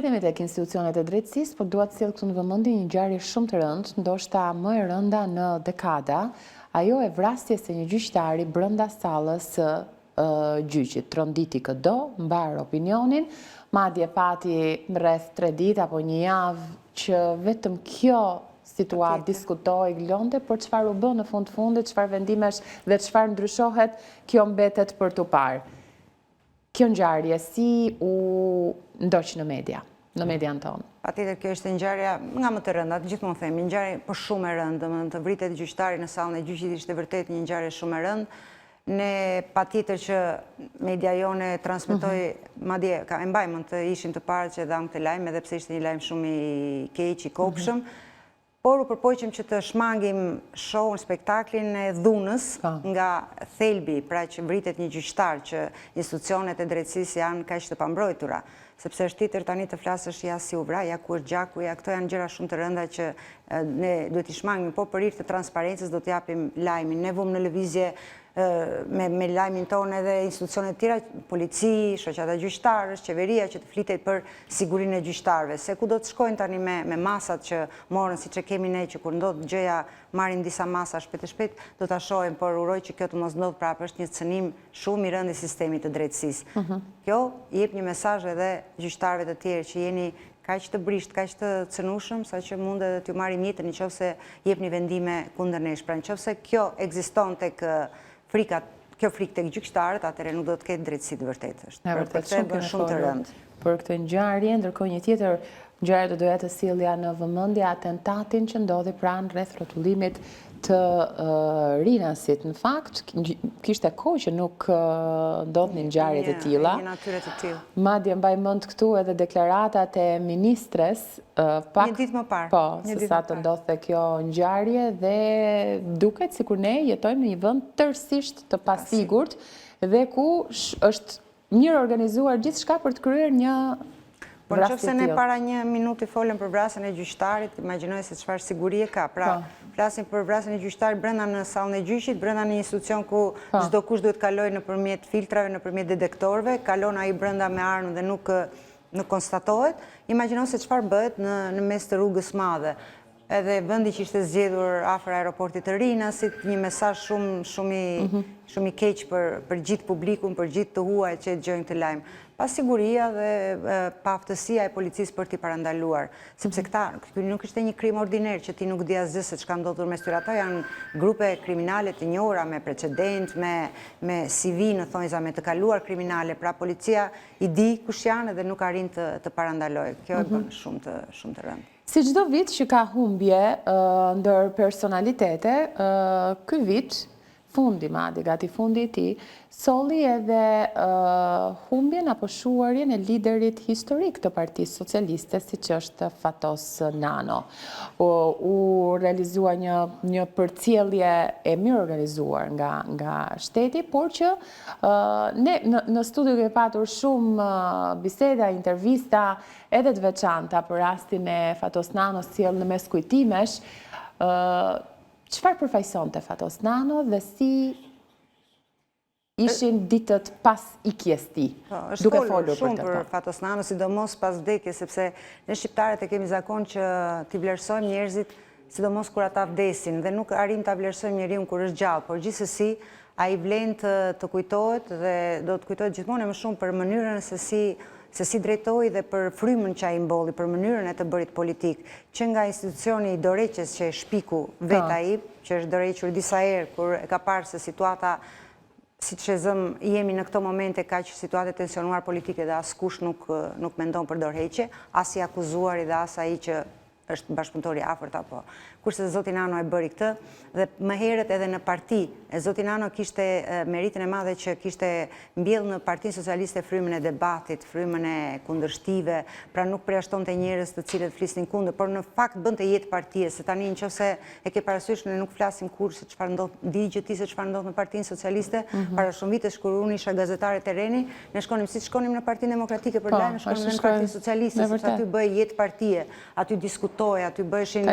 mbetemi tek institucionet e drejtësisë, por dua të sjell këtu në vëmendje një ngjarje shumë të rëndë, ndoshta më e rënda në dekada, ajo e vrasjes së një gjyqtari brenda sallës së gjyqit. Tronditi këdo, mbar opinionin, madje pati rreth 3 ditë apo një javë që vetëm kjo situatë diskutoi, glonte, por çfarë u bë në fundit, çfarë vendimesh dhe çfarë ndryshohet, kjo mbetet për tu parë. Kjo ngjarje si u ndoq në media tonë? Patjetër kjo është ngjarja nga më të rënda, gjithmonë themi, ngjarje po shumë e rëndë, të vritet gjyqtari në sallën e gjyqit ishte vërtet një ngjarje shumë e rëndë. Ne patjetër që media jone transmetoi, madje e mbajmën të ishim të parë që dham këtë lajm, edhe pse ishte një lajm shumë i keq, i kopshëm, por u përpoqëm që të shmangim shohun, spektaklin e dhunës nga thelbi, pra që vritet një gjyqtar, që institucionet e drejtësisë janë kaq të pambrojtura, sepse është tjetër tani të flasësh ja si u vra, ja ku është gjaku, ja këto janë gjëra shumë të rënda që ne duhet i shmangim, po për hir të transparencës do të japim lajmin. Ne vëmë në lëvizje me lajmin tonë edhe institucionet tjera, polici, shoqata gjyqtarësh, qeveria që të flitet për sigurinë e gjyqtarëve. Se ku do të shkojnë tani me masat që morën, siç e kemi ne, që kur ndodh gjëja marrin disa masa shpejt, do ta shohim, por uroj që kjo të mos ndodh prapë, është një cënim shumë i rëndë i sistemit të drejtësisë. Kjo jep një mesazh edhe gjyqtarëve të tjerë që jeni kaq të brisht, kaq të cënushëm, sa që mund edhe t'ju marrim jetën nëse jepni vendime kundër nesh. Pra nëse kjo ekziston tek kjo frikë tek gjyqtarët, atëherë nuk do të ketë drejtësi të vërtetë. Është shumë të rëndë. Për këtë ngjarje, ndërkohë një tjetër ngjarje do doja të sjellja në vëmendje atentatin që ndodhi pranë rreth rrotullimit të Rinasit. Në fakt, kishte kohë që nuk ndodhnin ngjarje të tilla. Një natyre të tillë. Madje mbaj mend këtu edhe deklaratat e ministres një ditë më parë. Po, se sa të ndodhte kjo ngjarje dhe duket sikur ne jetojmë në një vend tërësisht të pasigurt dhe ku është mirë organizuar gjithçka për të kryer një por nëse ne para një minuti folëm për vrasjen e gjyqtarit, imagjinoj se çfarë sigurie ka. Pra, flasim për vrasjen e gjyqtarit brenda në sallën e gjyqit, brenda në një institucion ku çdo kush duhet kalojë nëpërmjet filtrave, nëpërmjet detektorëve, kalon ai brenda me armë dhe nuk konstatohet. Imagjino se çfarë bëhet në mes të rrugës madhe. Edhe vendi që ishte zgjedhur afër aeroportit të Rinasit, një mesazh shumë i keq për gjithë publikun, për gjithë të huaj që dëgjojnë këtë lajm. Pa siguria dhe pa aftësia e policisë për t'i parandaluar. Sepse këta nuk ishte një krim ordiner që ti nuk di asgjë se çka ndodhur mes tyre. Ata janë grupe kriminale të njohura me precedent, me CV në thonjza me të kaluar kriminale. Pra policia i di kush janë dhe nuk arrin të parandalojë. Kjo e bën shumë të rëndë. Si çdo vit që ka humbje ndër personalitete, ky vit fundi madje, gati fundi i tij, solli edhe humbjen apo shuarjen e liderit historik të Partisë Socialiste, siç është Fatos Nano. U realizua një përcjellje e mirë organizuar nga shteti, por që ne në studio kemi patur shumë biseda, intervista edhe të veçanta për rastin e Fatos Nanos sjell në mes kujtimesh. Çfarë përfaqësonte Fatos Nano dhe si ishin ditët pas ikjes tij? Duke folur shumë për Fatos Nano, sidomos pas vdekjes, sepse ne shqiptarët e kemi zakon që t'i vlerësojmë njerëzit, sidomos kur ata vdesin, dhe nuk arrim ta vlerësojmë njeriun kur është gjallë, por gjithsesi ai vlen të kujtohet dhe do të kujtohet gjithmonë më shumë për mënyrën se si drejtoi dhe për frymën që ai mbolli, për mënyrën e të bërit politik, që nga institucioni i dorëheqjes që e shpiku vet ai, që është dorëhequr disa herë kur e ka parë se situata, siç e zëm, jemi në këto momente kaq situate tensionuar politike dhe askush nuk mendon për dorëheqje, as i akuzuari dhe as ai që është bashkëpunëtori afërt apo. Kurse zoti Nano e bëri këtë dhe më herët edhe në parti, zoti Nano kishte meritën e madhe që kishte mbjellë në Partinë Socialiste frymën e debatit, frymën e kundërshtive, pra nuk përjashtonte njerëz të cilët flisnin kundër, por në fakt bënte jetë partie, se tani nëse e ke parasysh ne nuk flasim kurrë se çfarë ndodh, di që ti se çfarë ndodh në Partinë Socialiste, para shumë vitesh kur unë isha gazetare terreni, ne shkonim si shkonim në Partinë Demokratike për lajme, shkonim në Partinë Socialiste, sepse aty bëhej jetë partie, aty diskutohej, aty bëheshin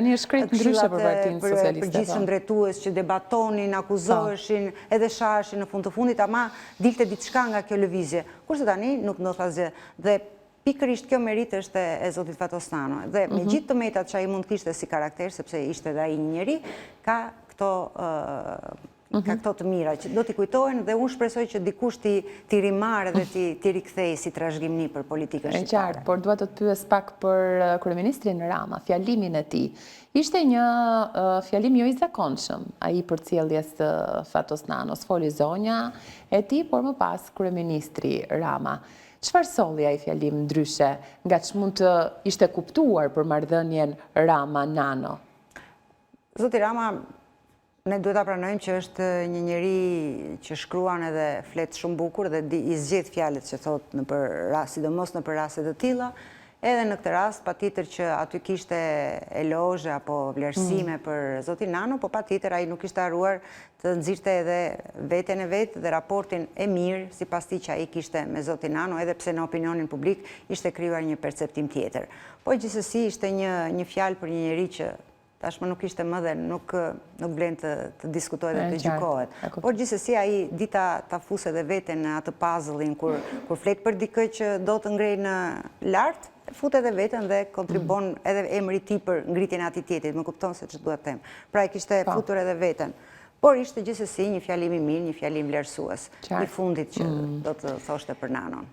përgjithshëm drejtues që debatonin, akuzoheshin, edhe shaheshin në fund të fundit, ama dilte diçka nga kjo lëvizje. Kurse tani nuk ndodh asgjë. Dhe pikërisht kjo merit është e zotit Fatosnano. Dhe me gjithë të metat që ai mund kishte si karakter, sepse ishte dhe ai një njeri, ka këto të mira, që do t'i kujtohen dhe unë shpresoj që dikush t'i rimarë dhe t'i rikthej si trashëgimni për politikën shqiptare. Qartë, por duhet të të pyes pak për kryeministrin Rama, fjalimin e tij. Ishte një fjalim jo i zakonshëm, ai përcjelljes të Fatosnanos, foli zonja e tij, por më pas kryeministri Rama. Çfarë solli ai fjalim ndryshe, nga ç'mund të ishte kuptuar për marrëdhënien Rama-Nano? Zoti Rama, ne duhet ta pranojmë që është një njeri që shkruan edhe flet shumë bukur dhe i zgjedh fjalët që thot sidomos në për raste të tilla. Edhe në këtë rast, patjetër që aty kishte elozhe apo vlerësime për zotin Nano, po patjetër ai nuk kishte harruar të nxirrte edhe veten e vet dhe raportin e mirë sipas tij që ai kishte me zotin Nano, edhe pse në opinionin publik ishte krijuar një perceptim tjetër. Po gjithsesi ishte një fjalë për një njeri që tashmë nuk ishte më dhe nuk vlen të diskutohet dhe të gjykohet. Por gjithsesi ai di ta fusë edhe veten në atë puzzle-in kur flet për dikë që do të ngrej në lart, fut edhe veten dhe kontribon edhe emri i tij për ngritjen e atij tjetrit, më kupton se ç'dua të them. Pra e kishte futur edhe veten. Por ishte gjithsesi një fjalim i mirë, një fjalim vlerësues i fundit që do të thoshte për Nanon.